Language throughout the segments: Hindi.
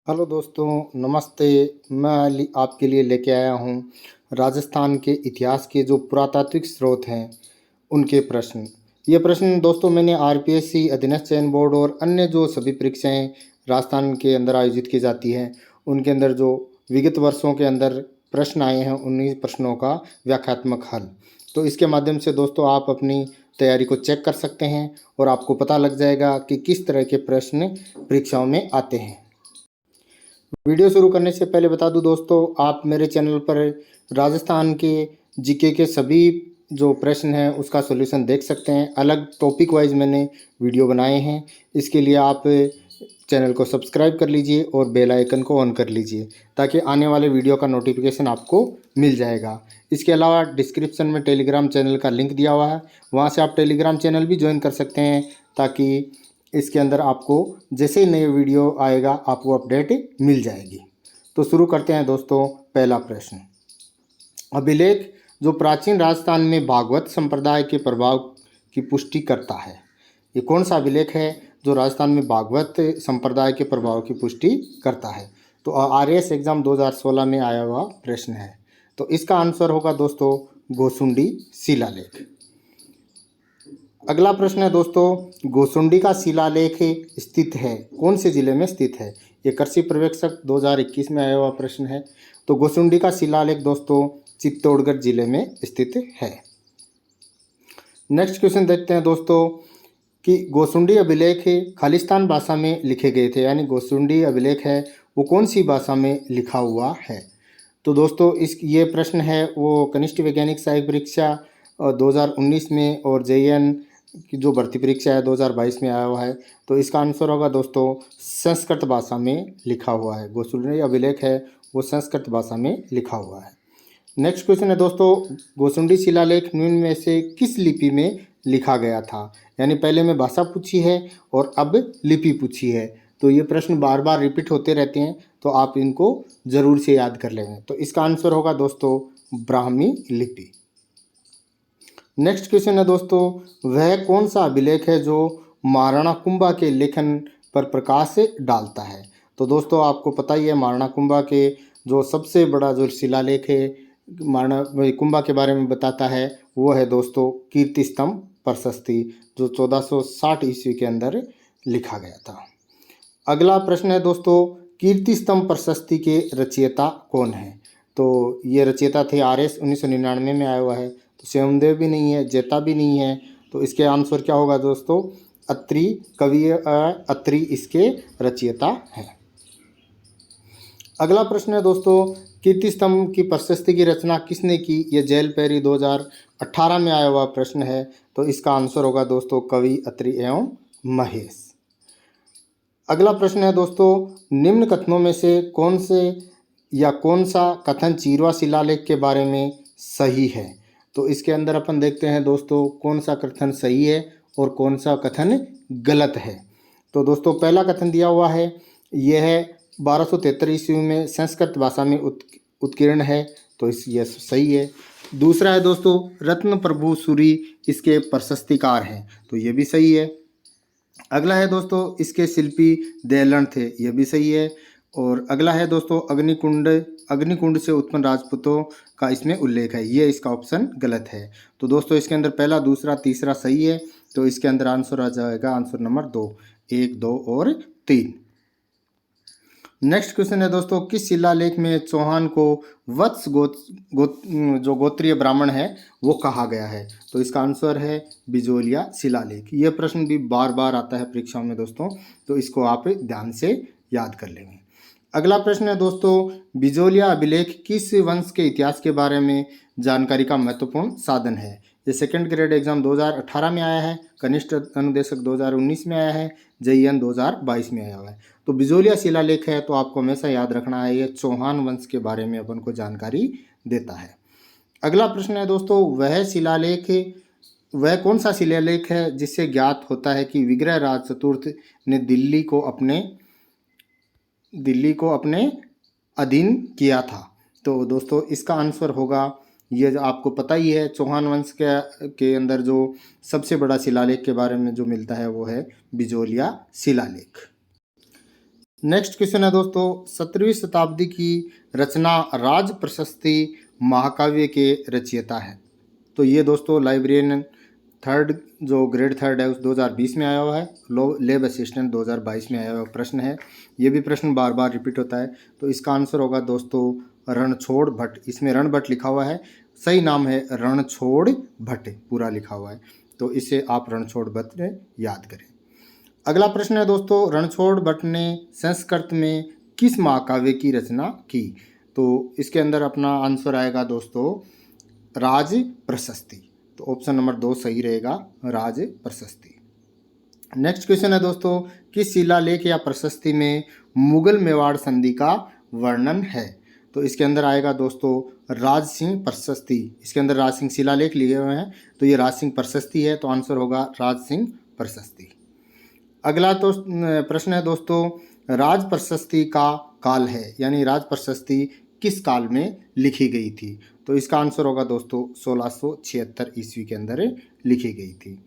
हेलो दोस्तों, नमस्ते। मैं आपके लिए लेके आया हूँ राजस्थान के इतिहास के जो पुरातात्विक स्रोत हैं उनके प्रश्न। ये प्रश्न दोस्तों मैंने आरपीएससी, अधीनस्थ चयन बोर्ड और अन्य जो सभी परीक्षाएं राजस्थान के अंदर आयोजित की जाती हैं उनके अंदर जो विगत वर्षों के अंदर प्रश्न आए हैं उन्हीं प्रश्नों का व्याख्यात्मक हल। तो इसके माध्यम से दोस्तों आप अपनी तैयारी को चेक कर सकते हैं और आपको पता लग जाएगा कि किस तरह के प्रश्न परीक्षाओं में आते हैं। वीडियो शुरू करने से पहले बता दूं दोस्तों, आप मेरे चैनल पर राजस्थान के जीके के सभी जो प्रश्न हैं उसका सॉल्यूशन देख सकते हैं। अलग टॉपिक वाइज मैंने वीडियो बनाए हैं। इसके लिए आप चैनल को सब्सक्राइब कर लीजिए और बेल आइकन को ऑन कर लीजिए ताकि आने वाले वीडियो का नोटिफिकेशन आपको मिल जाएगा। इसके अलावा डिस्क्रिप्शन में टेलीग्राम चैनल का लिंक दिया हुआ है, वहाँ से आप टेलीग्राम चैनल भी ज्वाइन कर सकते हैं ताकि इसके अंदर आपको जैसे ही नए वीडियो आएगा आपको अपडेट मिल जाएगी। तो शुरू करते हैं दोस्तों। पहला प्रश्न, अभिलेख जो प्राचीन राजस्थान में भागवत संप्रदाय के प्रभाव की पुष्टि करता है, ये कौन सा अभिलेख है जो राजस्थान में भागवत संप्रदाय के प्रभाव की पुष्टि करता है? तो आरएएस एग्जाम 2016 में आया हुआ प्रश्न है। तो इसका आंसर होगा दोस्तों गोसुंडी शिलालेख। अगला प्रश्न है दोस्तों, गोसुंडी का शिलालेख स्थित है कौन से जिले में स्थित है? ये कृषि पर्यवेक्षक 2021 में आया हुआ प्रश्न है। तो गोसुंडी का शिलालेख दोस्तों चित्तौड़गढ़ जिले में स्थित है। नेक्स्ट क्वेश्चन देखते हैं दोस्तों कि गोसुंडी अभिलेख खालिस्तान भाषा में लिखे गए थे, यानी गोसुंडी अभिलेख है वो कौन सी भाषा में लिखा हुआ है? तो दोस्तों ये प्रश्न है वो कनिष्ठ वैज्ञानिक सहायक परीक्षा 2019 में और जेईएन की जो भर्ती परीक्षा है 2022 में आया हुआ है। तो इसका आंसर होगा दोस्तों संस्कृत भाषा में लिखा हुआ है। गोसुंडी अभिलेख है वो संस्कृत भाषा में लिखा हुआ है। नेक्स्ट क्वेश्चन है दोस्तों, गोसुंडी शिलालेख निम्न में से किस लिपि में लिखा गया था? यानी पहले में भाषा पूछी है और अब लिपि पूछी है। तो ये प्रश्न बार बार रिपीट होते रहते हैं तो आप इनको ज़रूर से याद कर लेंगे। तो इसका आंसर होगा दोस्तों ब्राह्मी लिपि। नेक्स्ट क्वेश्चन है दोस्तों, वह कौन सा अभिलेख है जो महाराणा कुंभा के लेखन पर प्रकाश डालता है? तो दोस्तों आपको पता ही है महाराणा कुंभा के जो सबसे बड़ा जो शिलालेख है महाराणा कुंभा के बारे में बताता है वो है दोस्तों कीर्ति स्तंभ प्रशस्ति, जो 1460 ईस्वी के अंदर लिखा गया था। अगला प्रश्न है दोस्तों, कीर्ति स्तंभ प्रशस्ति के रचयिता कौन है? तो ये रचयिता थे आरएस 1999 में आया हुआ है। तो स्वयंदेव भी नहीं है, जेता भी नहीं है। तो इसके आंसर क्या होगा दोस्तों? अत्रि, कवि अत्रि इसके रचयिता हैं। अगला प्रश्न है दोस्तों, कीर्ति स्तंभ की प्रशस्ति की रचना किसने की? ये जेल पैरी 2018 में आया हुआ प्रश्न है। तो इसका आंसर होगा दोस्तों कवि अत्रि एवं महेश। अगला प्रश्न है दोस्तों, निम्न कथनों में से कौन सा कथन चीरवा शिलालेख के बारे में सही है? तो इसके अंदर अपन देखते हैं दोस्तों कौन सा कथन सही है और कौन सा कथन गलत है। तो दोस्तों पहला कथन दिया हुआ है यह है 1273 ईस्वी में संस्कृत भाषा में उत्कीर्ण है। तो यह सही है। दूसरा है दोस्तों रत्न प्रभु सूरी इसके प्रशस्तिकार हैं। तो ये भी सही है। अगला है दोस्तों इसके शिल्पी दयालन थे, यह भी सही है। और अगला है दोस्तों अग्निकुंड से उत्पन्न राजपूतों का इसमें उल्लेख है, ये इसका ऑप्शन गलत है। तो दोस्तों इसके अंदर पहला, दूसरा, तीसरा सही है। तो इसके अंदर आंसर आ जाएगा आंसर नंबर 2, 1, 2 और 3। नेक्स्ट क्वेश्चन है दोस्तों, किस शिलालेख में चौहान को वत्स जो गोत्रीय ब्राह्मण है वो कहा गया है? तो इसका आंसर है बिजोलिया शिलालेख। ये प्रश्न भी बार बार आता है परीक्षाओं में दोस्तों, तो इसको आप ध्यान से याद कर लेंगे। अगला प्रश्न है दोस्तों, बिजोलिया अभिलेख किस वंश के इतिहास के बारे में जानकारी का महत्वपूर्ण साधन है? ये सेकंड ग्रेड एग्जाम 2018 में आया है, कनिष्ठ अनुदेशक 2019 में आया है, जेईएन 2022 में आया हुआ है। तो बिजोलिया शिलालेख है तो आपको हमेशा याद रखना है ये चौहान वंश के बारे में अपन को जानकारी देता है। अगला प्रश्न है दोस्तों, वह कौन सा शिलालेख है जिससे ज्ञात होता है कि विग्रह राज चतुर्थ ने दिल्ली को अपने अधीन किया था? तो दोस्तों इसका आंसर होगा, ये आपको पता ही है चौहान वंश के अंदर जो सबसे बड़ा शिलालेख के बारे में जो मिलता है वो है बिजोलिया शिलालेख। नेक्स्ट क्वेश्चन है दोस्तों, 17वीं शताब्दी की रचना राज प्रशस्ति महाकाव्य के रचयिता है। तो ये दोस्तों लाइब्रेरियन थर्ड जो ग्रेड थर्ड है उस 2020 में आया हुआ है, लैब असिस्टेंट 2022 में आया हुआ प्रश्न है। ये भी प्रश्न बार बार रिपीट होता है। तो इसका आंसर होगा दोस्तों रणछोड़ भट्ट। इसमें रणभट्ट लिखा हुआ है, सही नाम है रणछोड़ भट्ट पूरा लिखा हुआ है। तो इसे आप रणछोड़ भट्ट याद करें। अगला प्रश्न है दोस्तों, रणछोड़ भट्ट ने संस्कृत में किस महाकाव्य की रचना की? तो इसके अंदर अपना आंसर आएगा दोस्तों राज प्रशस्ति। तो ऑप्शन नंबर 2 सही रहेगा, राज प्रशस्ति। नेक्स्ट क्वेश्चन है दोस्तों, किस शिलालेख या प्रशस्ति में मुगल मेवाड़ संधि का वर्णन है? तो इसके अंदर आएगा दोस्तों राज सिंह प्रशस्ति। इसके अंदर राज सिंह शिलालेख लिए हुए हैं, तो ये राज सिंह प्रशस्ति है। तो आंसर होगा राज सिंह प्रशस्ति। अगला तो प्रश्न है दोस्तों, राज प्रशस्ति का काल है, यानी राज प्रशस्ति किस काल में लिखी गई थी? तो इसका आंसर होगा दोस्तों 1676 ईस्वी के अंदर लिखी गई थी।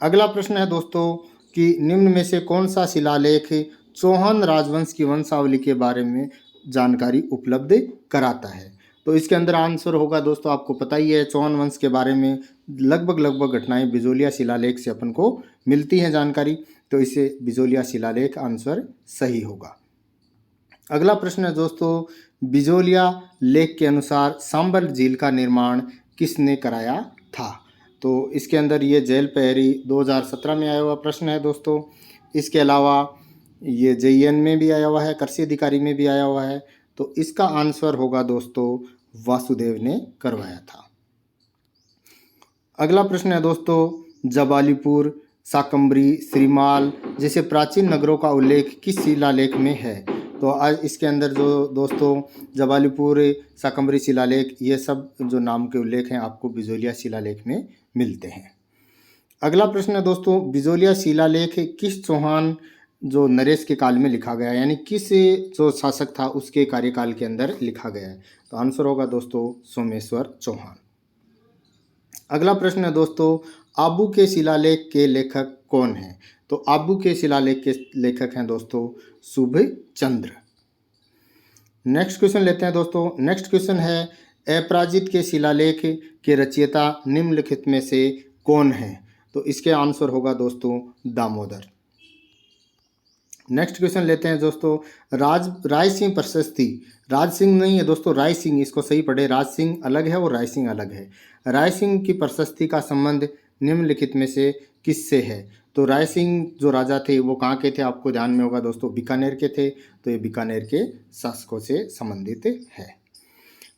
अगला प्रश्न है दोस्तों कि निम्न में से कौन सा शिलालेख चौहान राजवंश की वंशावली के बारे में जानकारी उपलब्ध कराता है? तो इसके अंदर आंसर होगा दोस्तों, आपको पता ही है चौहान वंश के बारे में लगभग घटनाएं बिजोलिया शिलालेख से अपन को मिलती हैं जानकारी। तो इसे बिजोलिया शिलालेख आंसर सही होगा। अगला प्रश्न है दोस्तों, बिजोलिया लेख के अनुसार सांबर झील का निर्माण किसने कराया था? तो इसके अंदर ये जेल पहरी 2017 में आया हुआ प्रश्न है दोस्तों। इसके अलावा ये JEN में भी आया हुआ है, कृषि अधिकारी में भी आया हुआ है। तो इसका आंसर होगा दोस्तों वासुदेव ने करवाया था। अगला प्रश्न है दोस्तों, जबालीपुर, शाकंभरी, श्रीमाल जैसे प्राचीन नगरों का उल्लेख किस शिलालेख में है? तो आज इसके अंदर जो दोस्तों जबालीपुर, शाकंभरी शिलालेख, ये सब जो नाम के उल्लेख हैं आपको बिजोलिया शिलालेख में मिलते हैं। अगला प्रश्न है दोस्तों, बिजोलिया शिलालेख किस चौहान जो नरेश के काल में लिखा गया है, यानी किस जो शासक था उसके कार्यकाल के अंदर लिखा गया है? तो आंसर होगा दोस्तों सोमेश्वर चौहान। अगला प्रश्न है दोस्तों, आबू के शिलालेख के लेखक कौन हैं? तो आबू के शिलालेख के लेखक हैं दोस्तों शुभ चंद्र। नेक्स्ट क्वेश्चन लेते हैं दोस्तों। नेक्स्ट क्वेश्चन है, अपराजित के शिलालेख के रचयिता निम्नलिखित में से कौन है? तो इसके आंसर होगा दोस्तों दामोदर। नेक्स्ट क्वेश्चन लेते हैं दोस्तों, राय सिंह प्रशस्ति, राज सिंह नहीं है दोस्तों, राय सिंह, इसको सही पढ़े, राज सिंह अलग है और राय सिंह अलग है। राय सिंह की प्रशस्ति का संबंध निम्नलिखित में से किससे है? तो राय सिंह जो राजा थे वो कहाँ के थे? आपको ध्यान में होगा दोस्तों बीकानेर के थे। तो ये बीकानेर के शासकों से संबंधित है।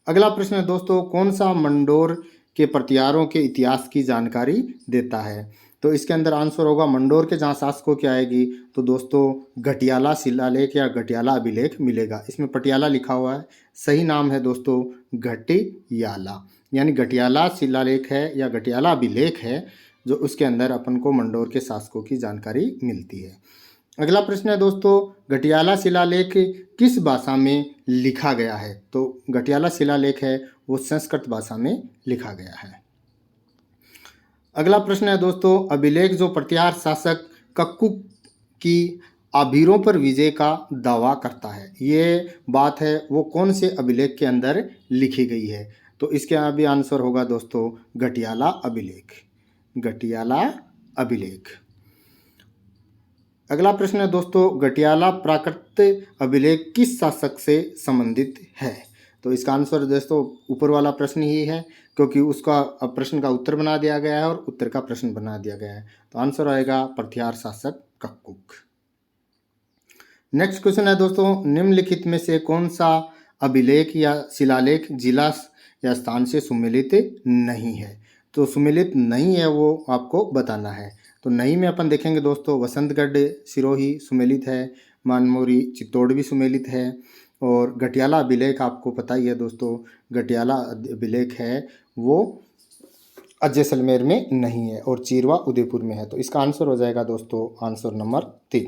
अगला प्रश्न है दोस्तों, कौन सा मंडोर के प्रतिहारों के इतिहास की जानकारी देता है? तो इसके अंदर आंसर होगा मंडोर के जहाँ शासकों की आएगी तो दोस्तों घटियाला शिलालेख या घटियाला अभिलेख मिलेगा। इसमें पटियाला लिखा हुआ है, सही नाम है दोस्तों घटियाला, यानी घटियाला शिलालेख है या घटियाला अभिलेख है जो उसके अंदर अपन को मंडोर के शासकों की जानकारी मिलती है। अगला प्रश्न है दोस्तों, घटियाला शिलालेख किस भाषा में लिखा गया है? तो घटियाला शिलालेख है वो संस्कृत भाषा में लिखा गया है। अगला प्रश्न है दोस्तों, अभिलेख जो प्रतिहार शासक कक्कू की आभीरों पर विजय का दावा करता है, ये बात है वो कौन से अभिलेख के अंदर लिखी गई है? तो इसके अभी आंसर होगा दोस्तों घटियाला अभिलेख, घटियाला अभिलेख। अगला प्रश्न है दोस्तों, घटियाला प्राकृत अभिलेख किस शासक से संबंधित है? तो इसका आंसर दोस्तों ऊपर वाला प्रश्न ही है, क्योंकि उसका प्रश्न का उत्तर बना दिया गया है और उत्तर का प्रश्न बना दिया गया है। तो आंसर आएगा प्रतिहार शासक कक्कुक। नेक्स्ट क्वेश्चन है दोस्तों, निम्नलिखित में से कौन सा अभिलेख या शिलालेख जिला या स्थान से सुमेलित नहीं है? तो सुमेलित नहीं है वो आपको बताना है। तो नहीं में अपन देखेंगे दोस्तों वसंतगढ़ सिरोही सुमेलित है, मानमोरी चित्तौड़ भी सुमेलित है, और घटियाला अभिलेख आपको पता ही है दोस्तों, घटियाला अभिलेख है वो जैसलमेर में नहीं है और चीरवा उदयपुर में है। तो इसका आंसर हो जाएगा दोस्तों आंसर नंबर 3।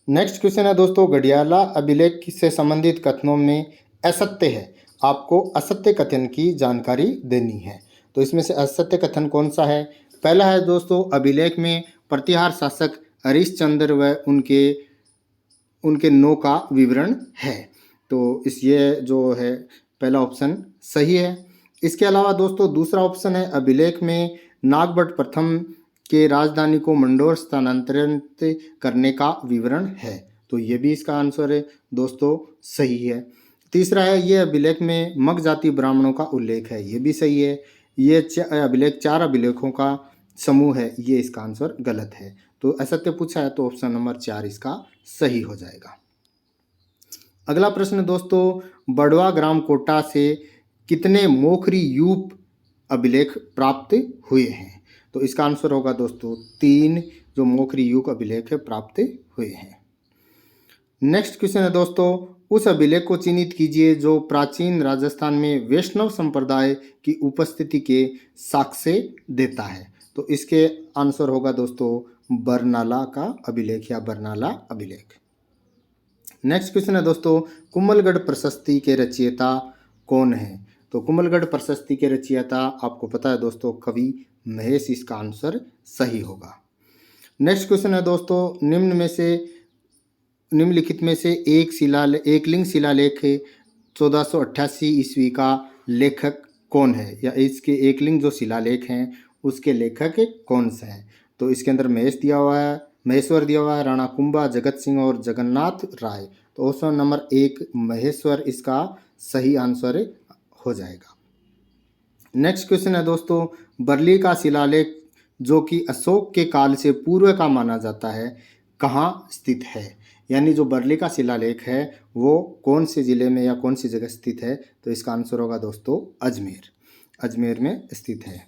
नेक्स्ट क्वेश्चन है दोस्तों, घटियाला अभिलेख से संबंधित कथनों में असत्य है, आपको असत्य कथन की जानकारी देनी है। तो इसमें से असत्य कथन कौन सा है? पहला है दोस्तों, अभिलेख में प्रतिहार शासक हरिश्चंद्र व उनके उनके नो का विवरण है। तो इस ये जो है पहला ऑप्शन सही है। इसके अलावा दोस्तों दूसरा ऑप्शन है अभिलेख में नागभट्ट प्रथम के राजधानी को मंडोर स्थानांतरित करने का विवरण है। तो ये भी इसका आंसर है दोस्तों सही है। तीसरा है ये अभिलेख में मग जाति ब्राह्मणों का उल्लेख है। ये भी सही है। ये अभिलेख 4 अभिलेखों का समूह है। ये इसका आंसर गलत है। तो असत्य पूछा है तो ऑप्शन नंबर 4 इसका सही हो जाएगा। अगला प्रश्न दोस्तों बड़वा ग्राम कोटा से कितने मोखरी यूप अभिलेख प्राप्त हुए हैं। तो इसका आंसर होगा दोस्तों 3 जो मोखरी यूप अभिलेख है प्राप्त हुए हैं। नेक्स्ट क्वेश्चन है दोस्तों उस अभिलेख को चिन्हित कीजिए जो प्राचीन राजस्थान में वैष्णव संप्रदाय की उपस्थिति के साक्ष्य देता है। तो इसके आंसर होगा दोस्तों बरनाला का अभिलेख या बरनाला अभिलेख। नेक्स्ट क्वेश्चन है दोस्तों कुंभलगढ़ प्रशस्ति के रचयिता कौन है। तो कुंभलगढ़ प्रशस्ति के रचयिता आपको पता है दोस्तों कवि महेश इसका आंसर सही होगा। नेक्स्ट क्वेश्चन है दोस्तों निम्नलिखित में से एकलिंग शिलालेख 1488 ईस्वी का लेखक कौन है या इसके एकलिंग जो शिलालेख हैं उसके लेखक कौन से हैं। तो इसके अंदर महेश्वर दिया हुआ है, राणा कुंभा, जगत सिंह और जगन्नाथ राय। तो ऑप्शन नंबर 1 महेश्वर इसका सही आंसर हो जाएगा। नेक्स्ट क्वेश्चन है दोस्तों बरली का शिलालेख जो कि अशोक के काल से पूर्व का माना जाता है कहाँ स्थित है। यानी जो बरली का शिलालेख है वो कौन से ज़िले में या कौन सी जगह स्थित है। तो इसका आंसर होगा दोस्तों अजमेर में स्थित है।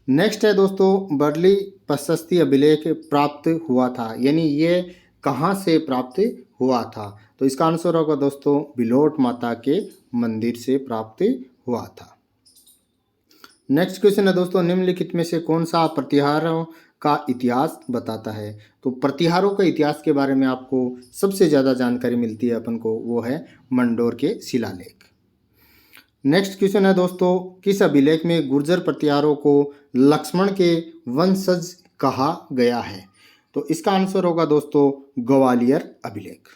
नेक्स्ट है दोस्तों बरली प्रशस्ति अभिलेख प्राप्त हुआ था यानी ये कहाँ से प्राप्त हुआ था। तो इसका आंसर होगा दोस्तों बिलोट माता के मंदिर से प्राप्त हुआ था। नेक्स्ट क्वेश्चन है दोस्तों निम्नलिखित में से कौन सा प्रतिहारों का इतिहास बताता है। तो प्रतिहारों के इतिहास के बारे में आपको सबसे ज़्यादा जानकारी मिलती है अपन को वो है मंडोर के शिलालेख। नेक्स्ट क्वेश्चन है दोस्तों किस अभिलेख में गुर्जर प्रतिहारों को लक्ष्मण के वंशज कहा गया है। तो इसका आंसर होगा दोस्तों ग्वालियर अभिलेख।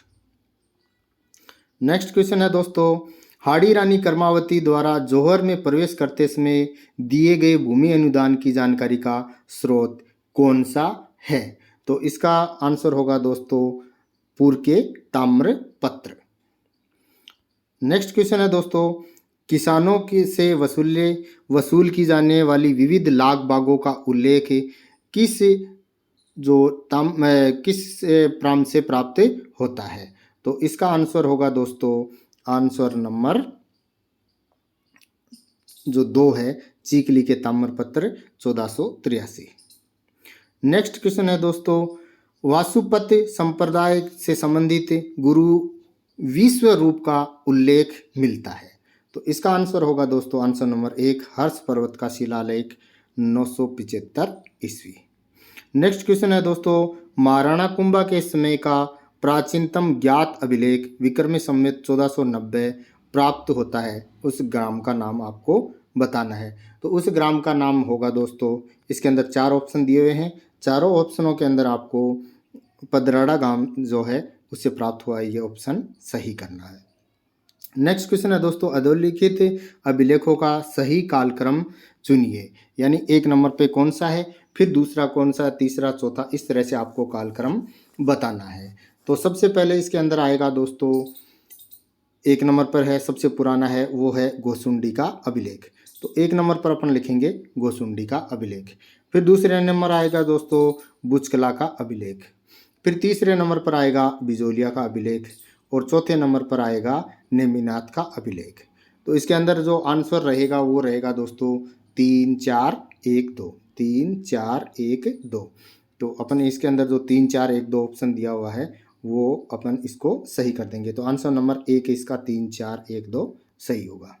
नेक्स्ट क्वेश्चन है दोस्तों हाड़ी रानी कर्मावती द्वारा जौहर में प्रवेश करते समय दिए गए भूमि अनुदान की जानकारी का स्रोत कौन सा है। तो इसका आंसर होगा दोस्तों पूर्व के ताम्रपत्र। नेक्स्ट क्वेश्चन है दोस्तों किसानों की से वसूल की जाने वाली विविध लाग बागों का उल्लेख किस प्रांत से प्राप्त होता है। तो इसका आंसर होगा दोस्तों आंसर नंबर जो 2 है चीकली के ताम्रपत्र 1483। नेक्स्ट क्वेश्चन है दोस्तों वासुपत संप्रदाय से संबंधित गुरु विश्व रूप का उल्लेख मिलता है। तो इसका आंसर होगा दोस्तों आंसर नंबर 1 हर्ष पर्वत का शिलालेख 975 ईस्वी। नेक्स्ट क्वेश्चन है दोस्तों महाराणा कुंभा के समय का प्राचीनतम ज्ञात अभिलेख विक्रमी संवत 1490 प्राप्त होता है उस ग्राम का नाम आपको बताना है। तो उस ग्राम का नाम होगा दोस्तों इसके अंदर 4 ऑप्शन दिए हुए हैं। चारों ऑप्शनों के अंदर आपको पदराड़ा गांव जो है उससे प्राप्त हुआ है ये ऑप्शन सही करना है। नेक्स्ट क्वेश्चन है दोस्तों अधोलिखित अभिलेखों का सही कालक्रम चुनिए यानी 1 नंबर पे कौन सा है फिर दूसरा कौन सा तीसरा चौथा इस तरह से आपको कालक्रम बताना है। तो सबसे पहले इसके अंदर आएगा दोस्तों 1 नंबर पर है सबसे पुराना है वो है गोसुंडी का अभिलेख। तो 1 नंबर पर अपन लिखेंगे गोसुंडी का अभिलेख। फिर दूसरे नंबर आएगा दोस्तों बुचकला का अभिलेख। फिर तीसरे नंबर पर आएगा बिजोलिया का अभिलेख और चौथे नंबर पर आएगा नेमिनाथ का अभिलेख। तो इसके अंदर जो आंसर रहेगा वो रहेगा दोस्तों 3 4 1 2 3 4 1 2। तो अपन इसके अंदर जो 3 4 1 2 ऑप्शन दिया हुआ है वो अपन इसको सही कर देंगे। तो आंसर नंबर 1 इसका 3 4 1 2 सही होगा।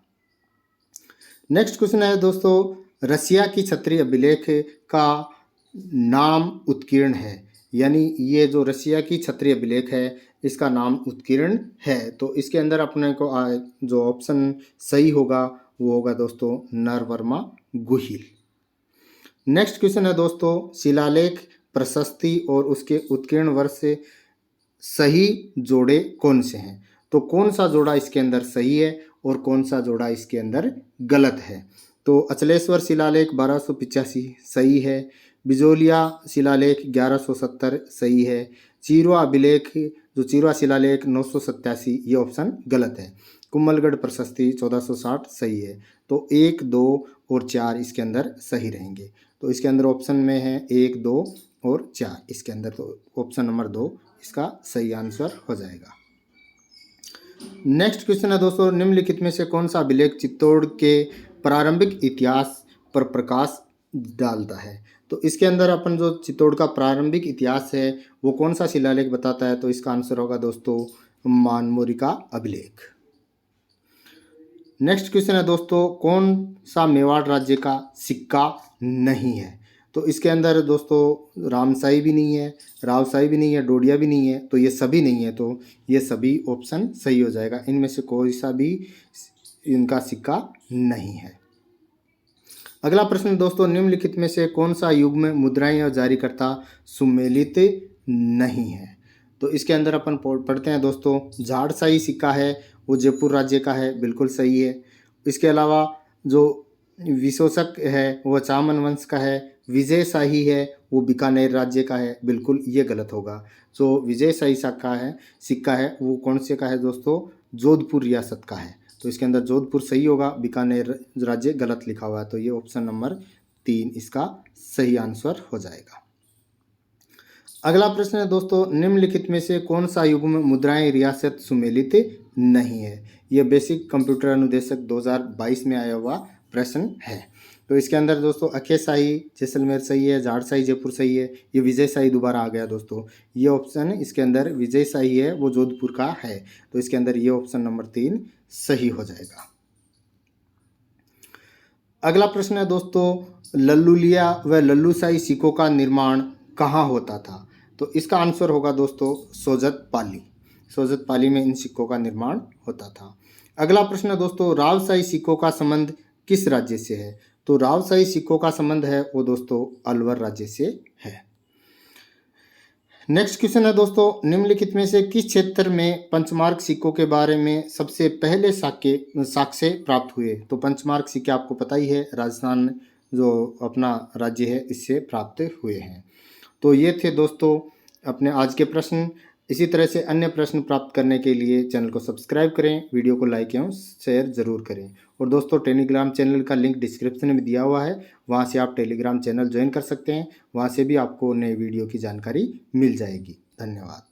नेक्स्ट क्वेश्चन है दोस्तों रसिया की क्षत्रिय अभिलेख का नाम उत्कीर्ण है यानी ये जो रसिया की क्षत्रिय अभिलेख है इसका नाम उत्कीर्ण है। तो इसके अंदर अपने को जो ऑप्शन सही होगा वो होगा दोस्तों नरवर्मा गुहिल। नेक्स्ट क्वेश्चन है दोस्तों शिलालेख प्रशस्ति और उसके उत्कीर्ण वर्ष सही जोड़े कौन से हैं? तो कौन सा जोड़ा इसके अंदर सही है और कौन सा जोड़ा इसके अंदर गलत है? तो अचलेश्वर शिलालेख 1285 सही है। बिजोलिया शिलालेख 1170 सही है। चिरवा अभिलेख जो चिरवा शिलालेख 987 ये ऑप्शन गलत है। कुम्भलगढ़ प्रशस्ति 1460 सही है। तो 1, 2 और 4 इसके अंदर सही रहेंगे। तो इसके अंदर ऑप्शन में है 1, 2 और 4 इसके अंदर, तो ऑप्शन नंबर 2 इसका सही आंसर हो जाएगा। नेक्स्ट क्वेश्चन है दोस्तों, निम्नलिखित में से कौन सा अभिलेख चित्तौड़ के प्रारंभिक इतिहास पर प्रकाश डालता है? तो इसके अंदर अपन जो चित्तौड़ का प्रारंभिक इतिहास है वो कौन सा शिलालेख बताता है? तो इसका आंसर होगा दोस्तों मानमोरी का अभिलेख। नेक्स्ट क्वेश्चन है दोस्तों, कौन सा मेवाड़ राज्य का सिक्का नहीं है? तो इसके अंदर दोस्तों रामसाई भी नहीं है, रावसाई भी नहीं है, डोडिया भी नहीं है, तो ये सभी नहीं है, तो ये सभी ऑप्शन सही हो जाएगा। इनमें से कोई सा भी इनका सिक्का नहीं है। अगला प्रश्न दोस्तों, निम्नलिखित में से कौन सा युग्म मुद्राएं और जारीकर्ता सुमेलित नहीं है? तो इसके अंदर अपन पढ़ते हैं दोस्तों, झाड़साई सिक्का है वो जयपुर राज्य का है, बिल्कुल सही है। इसके अलावा जो विशोषक है वो चामन वंश का है। विजय शाही है वो बीकानेर राज्य का है, बिल्कुल ये गलत होगा। जो विजय शाही सिक्का है वो कौन से का है दोस्तों? जोधपुर रियासत का है। तो इसके अंदर जोधपुर सही होगा, बीकानेर राज्य गलत लिखा हुआ है, तो ये ऑप्शन नंबर 3 इसका सही आंसर हो जाएगा। अगला प्रश्न है दोस्तों, निम्नलिखित में से कौन सा युग्म मुद्राएं रियासत सुमेलित नहीं है? यह बेसिक कंप्यूटर अनुदेशक 2022 में आया हुआ प्रश्न है। तो इसके अंदर दोस्तों अखेशाही जैसलमेर सही है, झाड़साई जयपुर सही है, ये विजय शाही दोबारा आ गया दोस्तों। ये ऑप्शन इसके अंदर विजय शाही है वो जोधपुर का है, तो इसके अंदर ये ऑप्शन नंबर 3 सही हो जाएगा। अगला प्रश्न है दोस्तों, लल्लूलिया व लल्लूशाही सिक्कों का निर्माण कहाँ होता था? तो इसका आंसर होगा दोस्तों सोजत पाली में इन सिक्कों का निर्माण होता था। अगला प्रश्न है दोस्तों, रावशाही सिक्कों का संबंध किस राज्य से है? तो रावशाही सिक्कों का संबंध है वो दोस्तों अलवर राज्य से है। नेक्स्ट क्वेश्चन है दोस्तों, निम्नलिखित में से किस क्षेत्र में पंचमार्क सिक्कों के बारे में सबसे पहले साक्ष्य प्राप्त हुए? तो पंचमार्क सिक्के आपको पता ही है, राजस्थान जो अपना राज्य है इससे प्राप्त हुए हैं। तो ये थे दोस्तों अपने आज के प्रश्न। इसी तरह से अन्य प्रश्न प्राप्त करने के लिए चैनल को सब्सक्राइब करें, वीडियो को लाइक एवं शेयर ज़रूर करें। और दोस्तों टेलीग्राम चैनल का लिंक डिस्क्रिप्शन में दिया हुआ है, वहां से आप टेलीग्राम चैनल ज्वाइन कर सकते हैं, वहां से भी आपको नए वीडियो की जानकारी मिल जाएगी। धन्यवाद।